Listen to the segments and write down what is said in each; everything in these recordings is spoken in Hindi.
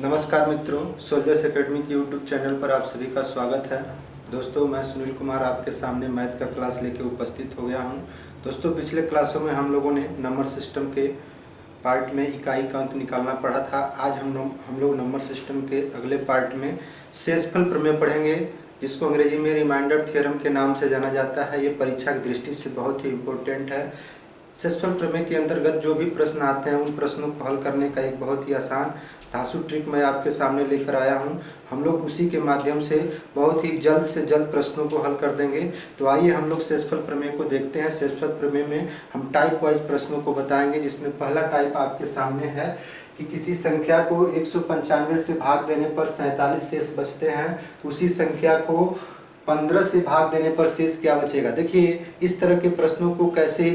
नमस्कार मित्रों, सोल्जर्स एकेडमी की यूट्यूब चैनल पर आप सभी का स्वागत है। दोस्तों, मैं सुनील कुमार आपके सामने मैथ का क्लास लेके उपस्थित हो गया हूं। दोस्तों, पिछले क्लासों में हम लोगों ने नंबर सिस्टम के पार्ट में इकाई का अंक निकालना पढ़ा था। आज हम लोग नंबर सिस्टम के अगले पार्ट में शेषफल प्रमेय पढ़ेंगे, जिसको अंग्रेजी में रिमाइंडर थ्योरम के नाम से जाना जाता है। ये परीक्षा की दृष्टि से बहुत ही इम्पोर्टेंट है। शेषफल प्रमेय के अंतर्गत जो भी प्रश्न आते हैं उन प्रश्नों को हल करने का एक बहुत ही आसान धांसू ट्रिक मैं आपके सामने लेकर आया हूं। हम लोग उसी के माध्यम से बहुत ही जल्द से जल्द प्रश्नों को हल कर देंगे। तो आइए हम लोग शेषफल प्रमेय को देखते हैं। शेषफल प्रमेय में हम टाइप वाइज प्रश्नों को बताएंगे, जिसमें पहला टाइप आपके सामने है कि किसी संख्या को 195 से भाग देने पर 47 शेष बचते हैं, तो उसी संख्या को 15 से भाग देने पर शेष क्या बचेगा। देखिए, इस तरह के प्रश्नों को कैसे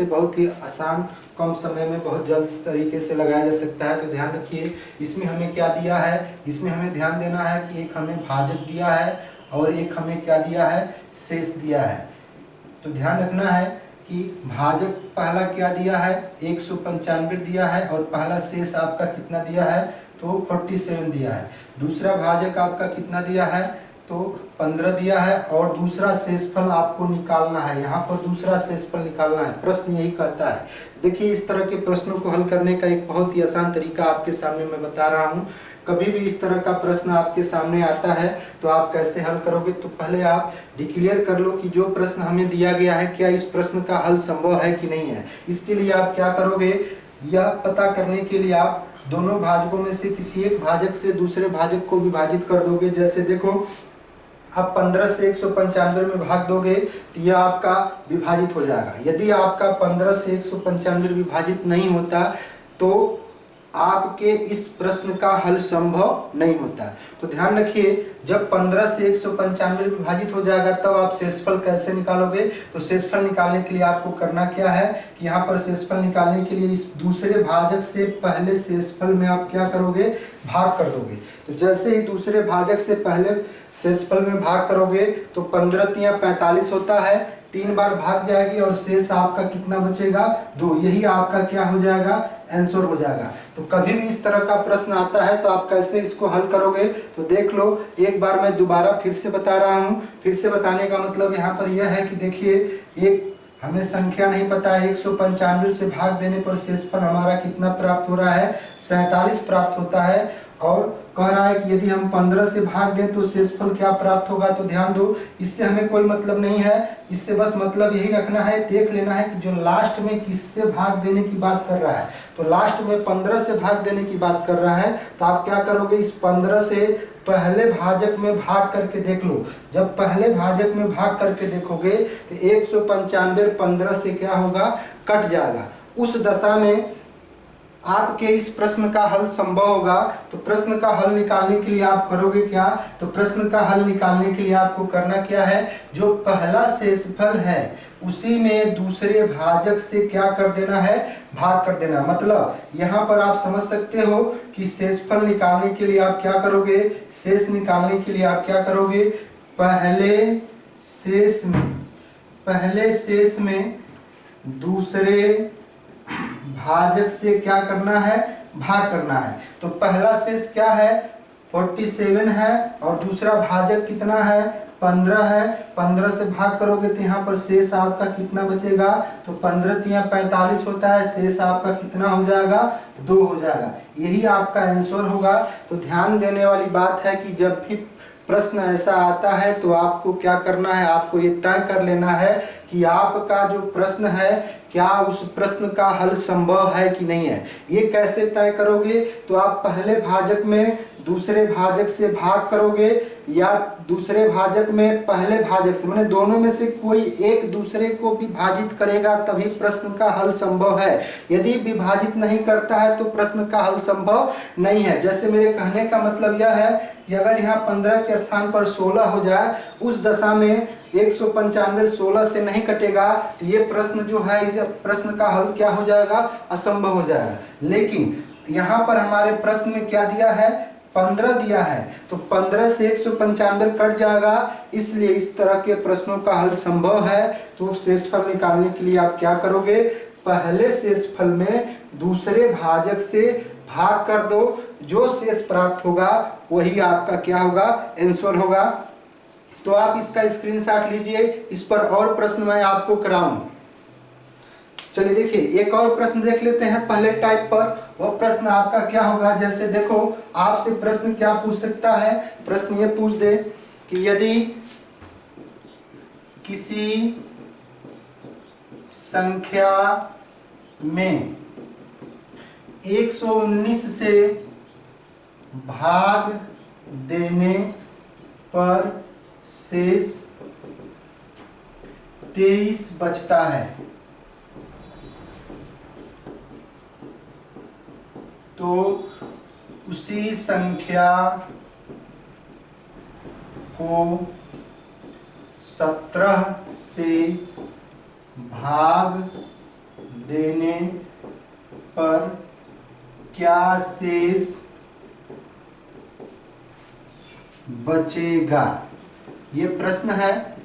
बहुत ही आसान कम समय में बहुत जल्द तरीके से लगाया जा सकता है। तो ध्यान रखिए, इसमें हमें क्या दिया है, इसमें हमें ध्यान देना है कि एक हमें भाजक दिया है और एक हमें क्या दिया है, शेष दिया है। तो ध्यान रखना है कि भाजक पहला क्या दिया है, 195 दिया है और पहला शेष आपका कितना दिया है, तो 47 दिया है। दूसरा भाजक आपका कितना दिया है, तो 15 दिया है और दूसरा शेषफल आपको निकालना है। यहाँ पर दूसरा शेषफल निकालना है, प्रश्न यही कहता है। देखिए, इस तरह के प्रश्नों को हल करने का एक बहुत ही आसान तरीका आपके सामने मैं बता रहा हूँ। कभी भी इस तरह का प्रश्न आपके सामने आता है तो आप कैसे हल करोगे। तो पहले आप डिक्लेयर कर लो कि जो प्रश्न हमें दिया गया है, क्या इस प्रश्न का हल संभव है कि नहीं है। इसके लिए आप क्या करोगे, यह पता करने के लिए आप दोनों भाजकों में से किसी एक भाजक से दूसरे भाजक को विभाजित कर दोगे। जैसे देखो, आप 15 से 195 में भाग दोगे तो यह आपका विभाजित हो जाएगा। यदि आपका 15 से 195 विभाजित नहीं होता तो आपके इस प्रश्न का हल संभव नहीं होता। तो ध्यान रखिए, जब 15 से 195 विभाजित हो जाएगा तब आप शेषफल कैसे निकालोगे। तो शेषफल निकालने के लिए आपको करना क्या है कि यहाँ पर शेषफल निकालने के लिए इस दूसरे भाजक से पहले शेषफल में आप क्या करोगे, भाग कर दोगे। तो जैसे ही दूसरे भाजक से पहले शेषफल में भाग करोगे तो 15 तिया 45 होता है, 3 बार भाग जाएगी और शेष आपका कितना बचेगा, 2। यही आपका क्या हो जाएगा, आंसर हो जाएगा। तो कभी भी इस तरह का प्रश्न आता है तो आप कैसे इसको हल करोगे, तो देख लो। एक बार मैं दोबारा फिर से बता रहा हूँ। फिर से बताने का मतलब यहाँ पर यह है कि देखिए, एक हमें संख्या नहीं पता है, 195 से भाग देने पर शेषफल हमारा कितना प्राप्त हो रहा है, 47 प्राप्त होता है। और कह रहा है कि यदि हम 15 से भाग दें तो शेषफल क्या प्राप्त होगा। तो ध्यान दो, इससे हमें कोई मतलब नहीं है, इससे बस मतलब यही रखना है, देख लेना है कि जो लास्ट में किससे भाग देने की बात कर रहा है। तो लास्ट में 15 से भाग देने की बात कर रहा है, तो आप क्या करोगे, इस 15 से पहले भाजक में भाग करके देख लो। जब पहले भाजक में भाग करके देखोगे तो 195 15 से क्या होगा, कट जाएगा। उस दशा में आपके इस प्रश्न का हल संभव होगा। तो प्रश्न का हल निकालने के लिए आप करोगे क्या, तो प्रश्न का हल निकालने के लिए आपको करना क्या है, जो पहला शेषफल है उसी में दूसरे भाजक से क्या कर देना है, भाग कर देना। मतलब यहाँ पर आप समझ सकते हो कि शेषफल निकालने के लिए आप क्या करोगे, शेष निकालने के लिए आप क्या करोगे, पहले शेष में दूसरे भाजक से क्या करना है, भाग करना है। तो पहला शेष क्या है, 47 है और दूसरा भाजक कितना है, 15 है। 15 से भाग करोगे तो यहाँ पर शेष आपका कितना बचेगा, तो 15 तिया 45 होता है, शेष आपका कितना हो जाएगा, 2 हो जाएगा। यही आपका आंसर होगा। तो ध्यान देने वाली बात है कि जब भी प्रश्न ऐसा आता है तो आपको क्या करना है, आपको ये तय कर लेना है कि आपका जो प्रश्न है क्या उस प्रश्न का हल संभव है कि नहीं है। ये कैसे तय करोगे, तो आप पहले भाजक में दूसरे भाजक से भाग करोगे या दूसरे भाजक में पहले भाजक से, माने दोनों में से कोई एक दूसरे को विभाजित करेगा तभी प्रश्न का हल संभव है। यदि विभाजित नहीं करता है तो प्रश्न का हल संभव नहीं है। जैसे मेरे कहने का मतलब यह है कि अगर यहाँ 15 के स्थान पर 16 हो जाए, उस दशा में 195 16 से नहीं कटेगा तो ये प्रश्न जो है, इस प्रश्न का हल क्या हो जाएगा, असंभव हो जाएगा। लेकिन यहाँ पर हमारे प्रश्न में क्या दिया है, 15 दिया है, तो 15 से 195 कट जाएगा, इसलिए इस तरह के प्रश्नों का हल संभव है। तो शेषफल निकालने के लिए आप क्या करोगे, पहले शेषफल में दूसरे भाजक से भाग कर दो, जो शेष प्राप्त होगा वही आपका क्या होगा, आंसर होगा। तो आप इसका स्क्रीनशॉट लीजिए, इस पर और प्रश्न मैं आपको कराऊं। चलिए देखिए, एक और प्रश्न देख लेते हैं पहले टाइप पर। वो प्रश्न आपका क्या होगा, जैसे देखो आपसे प्रश्न क्या पूछ सकता है, प्रश्न ये पूछ दे कि यदि किसी संख्या में 119 से भाग देने पर शेष 23 बचता है, तो उसी संख्या को 17 से भाग देने पर क्या शेष बचेगा। ये प्रश्न है,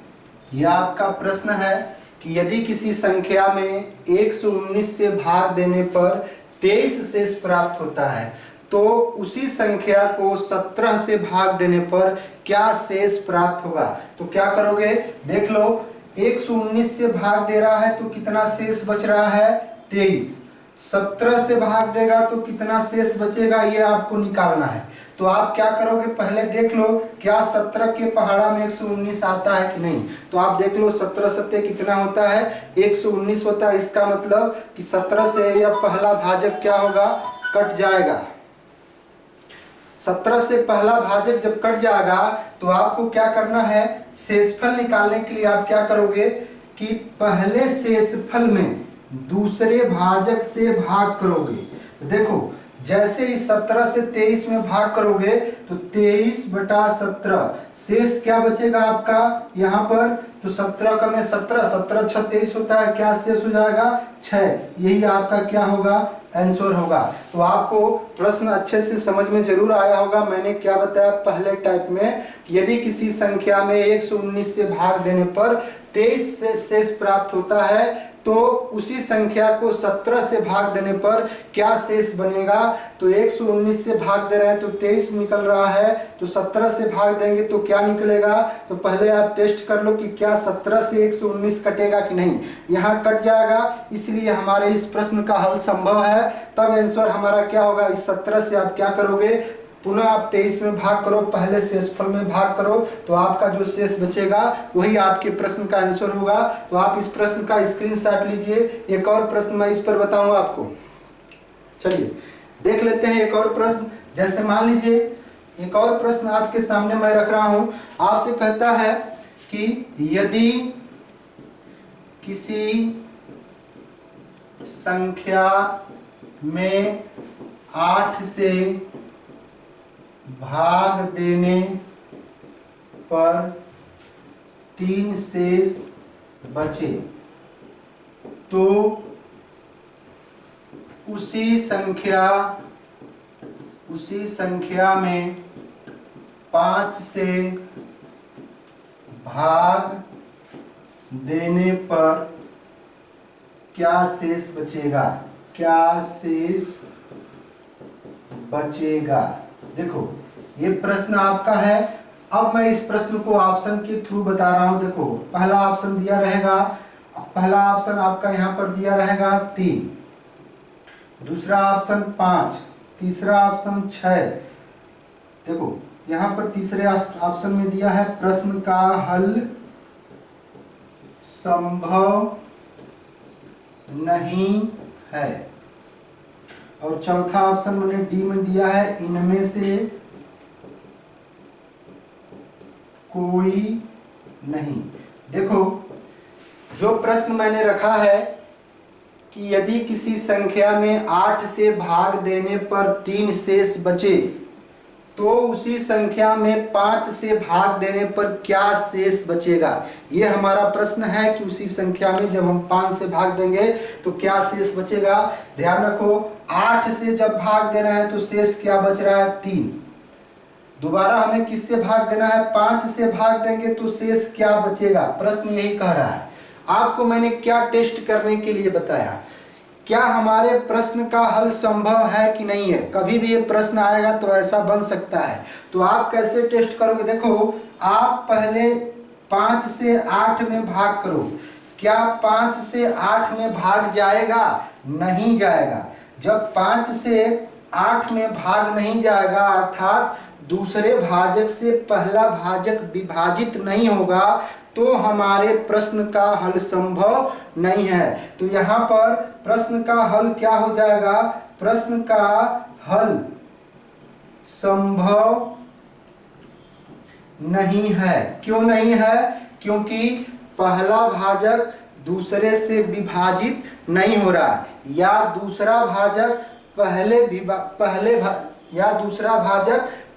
यह आपका प्रश्न है कि यदि किसी संख्या में 119 से भाग देने पर 23 शेष प्राप्त होता है, तो उसी संख्या को 17 से भाग देने पर क्या शेष प्राप्त होगा। तो क्या करोगे, देख लो 119 से भाग दे रहा है तो कितना शेष बच रहा है, 23। 17 से भाग देगा तो कितना शेष बचेगा, ये आपको निकालना है। तो आप क्या करोगे, पहले देख लो क्या 17 के पहाड़ा में 119 आता है कि नहीं। तो आप देख लो 17 सत्ते कितना होता है, 119 होता है। इसका मतलब कि 17 से यह पहला भाजक क्या होगा, कट जाएगा। 17 से पहला भाजक जब कट जाएगा तो आपको क्या करना है, शेषफल निकालने के लिए आप क्या करोगे कि पहले शेषफल में दूसरे भाजक से भाग करोगे। देखो जैसे ही 17 से 23 में भाग करोगे तो 23/17 शेष क्या बचेगा आपका यहाँ पर, तो 17 का में 17, 17 6 23 होता है, क्या शेष हो जाएगा 6। यही आपका क्या होगा, आंसर होगा। तो आपको प्रश्न अच्छे से समझ में जरूर आया होगा। मैंने क्या बताया पहले टाइप में, यदि किसी संख्या में 119 से भाग देने पर 23 शेष प्राप्त होता है, तो उसी संख्या को 17 से भाग देने पर क्या शेष बनेगा। तो 119 से भाग दे रहे हैं तो 23 निकल रहा है, तो 17 से भाग देंगे तो क्या निकलेगा। तो पहले आप टेस्ट कर लो कि क्या 17 से 119 कटेगा कि नहीं। यहाँ कट जाएगा, इसलिए हमारे इस प्रश्न का हल संभव है। तब आंसर हमारा क्या होगा, इस 17 से आप क्या करोगे, पुनः आप 23 में भाग करो, पहले शेषफल में भाग करो, तो आपका जो शेष बचेगा वही आपके प्रश्न का आंसर होगा। तो आप इस प्रश्न का स्क्रीनशॉट लीजिए। एक और प्रश्न मैं इस पर बताऊंगा आपको। चलिए देख लेते हैं एक और प्रश्न। जैसे मान लीजिए एक और प्रश्न आपके सामने मैं रख रहा हूं, आपसे कहता है कि यदि किसी संख्या में 8 से भाग देने पर 3 शेष बचे, तो उसी संख्या में 5 से भाग देने पर क्या शेष बचेगा, क्या शेष बचेगा। देखो ये प्रश्न आपका है। अब मैं इस प्रश्न को ऑप्शन के थ्रू बता रहा हूं। देखो पहला ऑप्शन दिया रहेगा, पहला ऑप्शन आपका यहां पर दिया रहेगा 3, दूसरा ऑप्शन 5, तीसरा ऑप्शन 6। देखो यहां पर तीसरे ऑप्शन में दिया है प्रश्न का हल संभव नहीं है, और चौथा ऑप्शन मैंने डी में दिया है इनमें से कोई नहीं। देखो जो प्रश्न मैंने रखा है कि यदि किसी संख्या में 8 से भाग देने पर 3 शेष बचे, तो उसी संख्या में 5 से भाग देने पर क्या शेष बचेगा। ये हमारा प्रश्न है कि उसी संख्या में जब हम 5 से भाग देंगे तो क्या शेष बचेगा। ध्यान रखो 8 से जब भाग देना है तो शेष क्या बच रहा है 3। दोबारा हमें किससे भाग देना है, 5 से भाग देंगे तो शेष क्या बचेगा। प्रश्न यही कह रहा है। आपको मैंने क्या टेस्ट करने के लिए बताया क्या हमारे प्रश्न का हल संभव है कि नहीं है। कभी भी ये प्रश्न आएगा तो ऐसा बन सकता है। तो आप कैसे टेस्ट करोगे, देखो आप पहले 5 से 8 में भाग करो। क्या 5 से 8 में भाग जाएगा? नहीं जाएगा। जब 5 से 8 में भाग नहीं जाएगा अर्थात दूसरे भाजक से पहला भाजक विभाजित नहीं होगा तो हमारे प्रश्न का हल संभव नहीं है। तो यहाँ पर प्रश्न का हल क्या हो जाएगा? प्रश्न का हल संभव नहीं है। क्यों नहीं है? क्योंकि पहला भाजक दूसरे से विभाजित नहीं हो रहा है, या दूसरा भाजक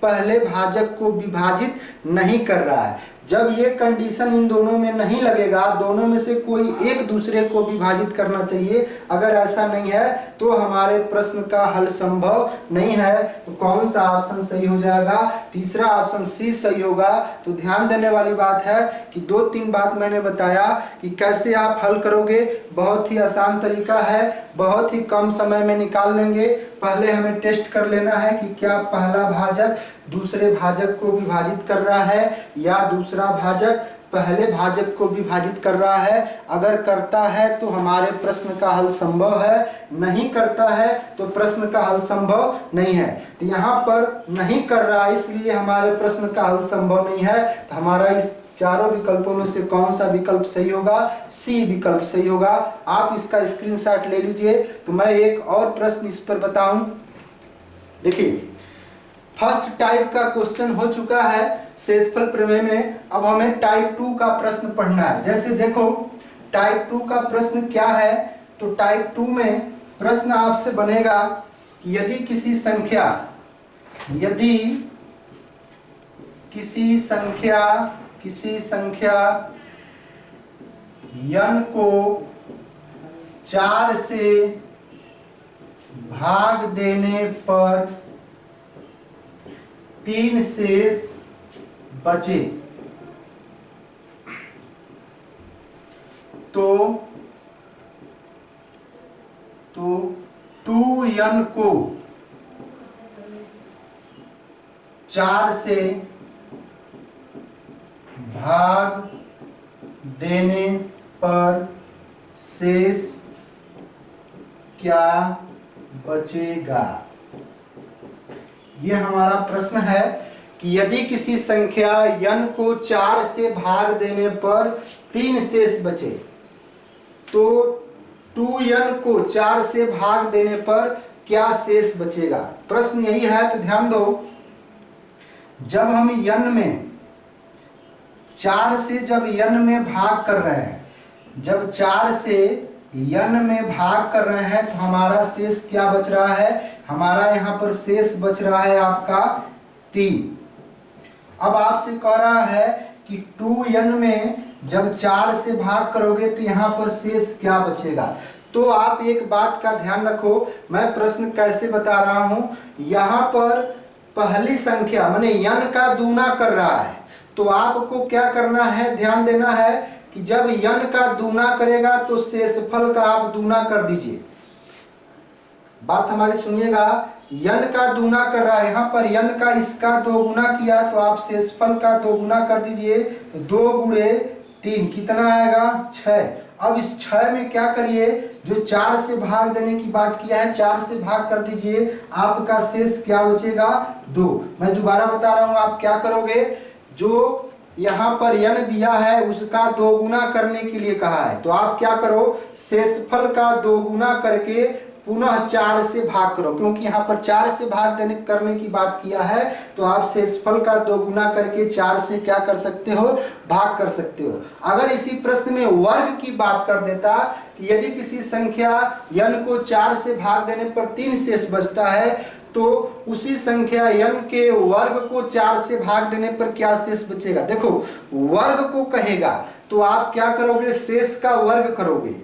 पहले भाजक को विभाजित नहीं कर रहा है। जब ये कंडीशन इन दोनों में नहीं लगेगा, दोनों में से कोई एक दूसरे को विभाजित करना चाहिए। अगर ऐसा नहीं है तो हमारे प्रश्न का हल संभव नहीं है। तो कौन सा ऑप्शन सही हो जाएगा? तीसरा ऑप्शन सी सही होगा। तो ध्यान देने वाली बात है कि 2-3 बात मैंने बताया कि कैसे आप हल करोगे। बहुत ही आसान तरीका है, बहुत ही कम समय में निकाल लेंगे। पहले हमें टेस्ट कर लेना है कि क्या पहला भाजक दूसरे भाजक को विभाजित कर रहा है या दूसरा भाजक पहले भाजक को विभाजित कर रहा है। अगर करता है तो हमारे प्रश्न का हल संभव है, नहीं करता है तो प्रश्न का हल संभव नहीं है। तो यहाँ पर नहीं कर रहा है इसलिए हमारे प्रश्न का हल संभव नहीं है। तो हमारा इस चारों विकल्पों में से कौन सा विकल्प सही होगा? सी विकल्प सही होगा। आप इसका स्क्रीनशॉट ले लीजिए। तो मैं एक और प्रश्न इस पर बताऊं। देखिए, फर्स्ट टाइप का क्वेश्चन हो चुका है शेषफल प्रमेय में। अब हमें टाइप 2 का प्रश्न पढ़ना है। जैसे देखो टाइप 2 का प्रश्न क्या है, तो टाइप 2 में प्रश्न आपसे बनेगा कि यदि किसी संख्या n को 4 से भाग देने पर 3 शेष बचे तो 2n को 4 से भाग देने पर शेष क्या बचेगा। ये हमारा प्रश्न है कि यदि किसी संख्या n को 4 से भाग देने पर 3 शेष बचे तो 2n को 4 से भाग देने पर क्या शेष बचेगा। प्रश्न यही है। तो ध्यान दो, जब हम n में 4 से जब n में भाग कर रहे हैं, जब 4 से n में भाग कर रहे हैं तो हमारा शेष क्या बच रहा है? हमारा यहाँ पर शेष बच रहा है आपका 3। अब आपसे कह रहा है कि 2n में जब 4 से भाग करोगे तो यहाँ पर शेष क्या बचेगा। तो आप एक बात का ध्यान रखो, मैं प्रश्न कैसे बता रहा हूँ। यहाँ पर पहली संख्या माने n का दूना कर रहा है, तो आपको क्या करना है, ध्यान देना है कि जब n का दूना करेगा तो शेषफल का आप दूना कर दीजिए। बात हमारी सुनिएगा, n का दूना कर रहा है, यहाँ पर n का इसका 2 गुना किया तो आप शेषफल का 2 गुना कर दीजिए। 2 गुणे 3 कितना आएगा? 6। अब इस 6 में क्या करिए, जो 4 से भाग देने की बात किया है 4 से भाग कर दीजिए, आपका शेष क्या बचेगा? 2। मैं दोबारा बता रहा हूँ, आप क्या करोगे, जो यहाँ पर n दिया है उसका 2 गुना करने के लिए कहा है, तो आप क्या करो, शेषफल का 2 गुना करके पुनः 4 से भाग करो। क्योंकि यहाँ पर 4 से भाग देने करने की बात किया है तो आप शेषफल का 2 गुना करके 4 से क्या कर सकते हो, भाग कर सकते हो। अगर इसी प्रश्न में वर्ग की बात कर देता कि यदि किसी संख्या n को 4 से भाग देने पर 3 शेष बचता है तो उसी संख्या n के वर्ग को 4 से भाग देने पर क्या शेष बचेगा। देखो वर्ग को कहेगा तो आप क्या करोगे, शेष का वर्ग करोगे।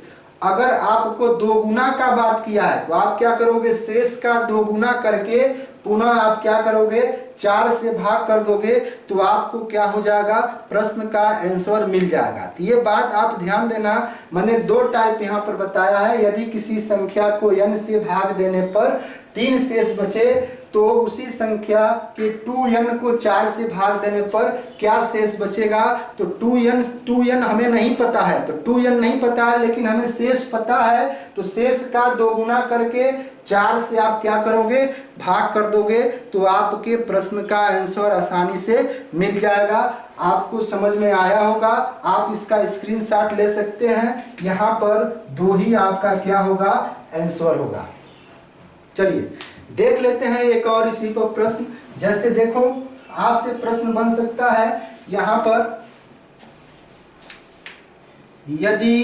अगर आपको 2 गुना का बात किया है तो आप क्या करोगे, शेष का 2 गुना करके पुनः आप क्या करोगे, 4 से भाग कर दोगे तो आपको क्या हो जाएगा, प्रश्न का आंसर मिल जाएगा। तो ये बात आप ध्यान देना, मैंने 2 टाइप यहाँ पर बताया है। यदि किसी संख्या को n से भाग देने पर 3 शेष बचे तो उसी संख्या के 2n को 4 से भाग देने पर क्या शेष बचेगा। तो 2n हमें नहीं पता है, तो 2n नहीं पता है लेकिन हमें शेष पता है, तो शेष का 2 गुना करके 4 से आप क्या करोगे, भाग कर दोगे, तो आपके प्रश्न का आंसर आसानी से मिल जाएगा। आपको समझ में आया होगा, आप इसका स्क्रीनशॉट ले सकते हैं। यहाँ पर 2 ही आपका क्या होगा, आंसर होगा। चलिए देख लेते हैं एक और इसी पर प्रश्न। जैसे देखो आपसे प्रश्न बन सकता है यहाँ पर, यदि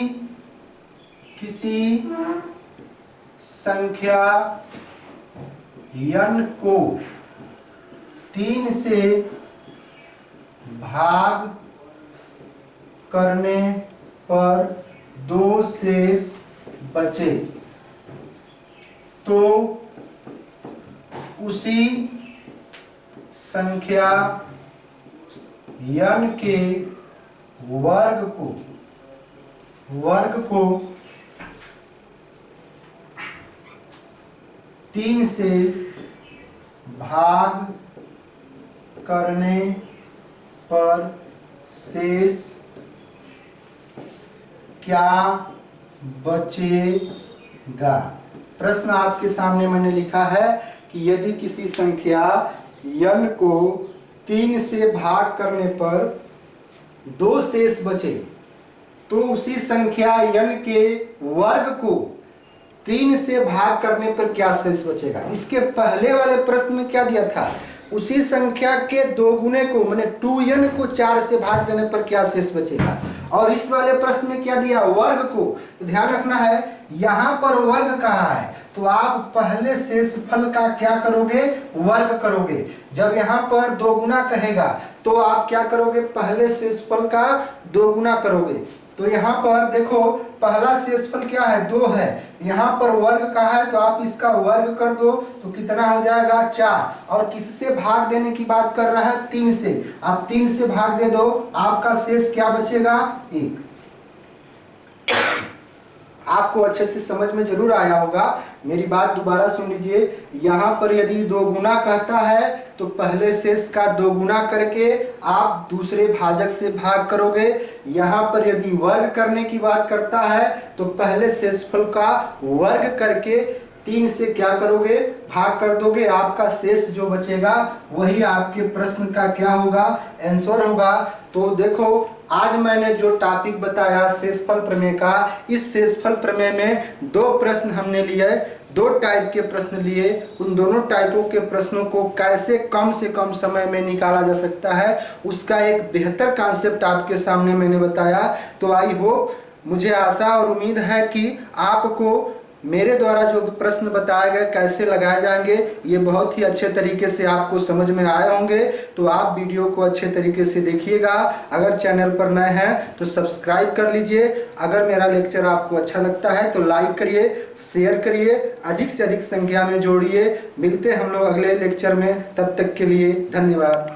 किसी संख्या n को 3 से भाग करने पर 2 शेष बचे तो उसी संख्या n के वर्ग को 3 से भाग करने पर शेष क्या बचेगा। प्रश्न आपके सामने मैंने लिखा है कि यदि किसी संख्या n को 3 से भाग करने पर 2 शेष बचे तो उसी संख्या n के वर्ग को 3 से भाग करने पर क्या शेष बचेगा। इसके पहले वाले प्रश्न में क्या दिया था, उसी संख्या के 2 गुने को माने 2n को 4 से भाग देने पर क्या शेष बचेगा। और इस वाले प्रश्न में क्या दिया, वर्ग को। तो ध्यान रखना है यहाँ पर वर्ग कहा है तो आप पहले शेषफल का क्या करोगे, वर्ग करोगे। जब यहाँ पर 2 गुना कहेगा तो आप क्या करोगे, पहले शेषफल का 2 गुना करोगे। तो यहाँ पर देखो पहला शेषफल क्या है, 2 है, यहाँ पर वर्ग का है तो आप इसका वर्ग कर दो तो कितना हो जाएगा, 4। और किससे भाग देने की बात कर रहा है, 3 से। आप 3 से भाग दे दो, आपका शेष क्या बचेगा, 1। आपको अच्छे से समझ में जरूर आया होगा। मेरी बात दोबारा सुन लीजिए। यहाँ पर यदि 2 गुना कहता है तो पहले शेष का 2 गुना करके आप दूसरे भाजक से भाग करोगे। यहाँ पर यदि वर्ग करने की बात करता है तो पहले शेषफल का वर्ग करके 3 से क्या करोगे, भाग कर दोगे। आपका शेष जो बचेगा वही आपके प्रश्न का क्या होगा, आंसर होगा। तो देखो आज मैंने जो टॉपिक बताया शेषफल प्रमेय का, इस शेषफल प्रमेय में 2 प्रश्न हमने लिए, 2 टाइप के प्रश्न लिए। उन दोनों टाइपों के प्रश्नों को कैसे कम से कम समय में निकाला जा सकता है उसका एक बेहतर कॉन्सेप्ट आपके सामने मैंने बताया। तो आई होप, मुझे आशा और उम्मीद है कि आपको मेरे द्वारा जो प्रश्न बताए गए कैसे लगाए जाएंगे ये बहुत ही अच्छे तरीके से आपको समझ में आए होंगे। तो आप वीडियो को अच्छे तरीके से देखिएगा। अगर चैनल पर नए हैं तो सब्सक्राइब कर लीजिए। अगर मेरा लेक्चर आपको अच्छा लगता है तो लाइक करिए, शेयर करिए, अधिक से अधिक संख्या में जोड़िए। मिलते हैं हम लोग अगले लेक्चर में, तब तक के लिए धन्यवाद।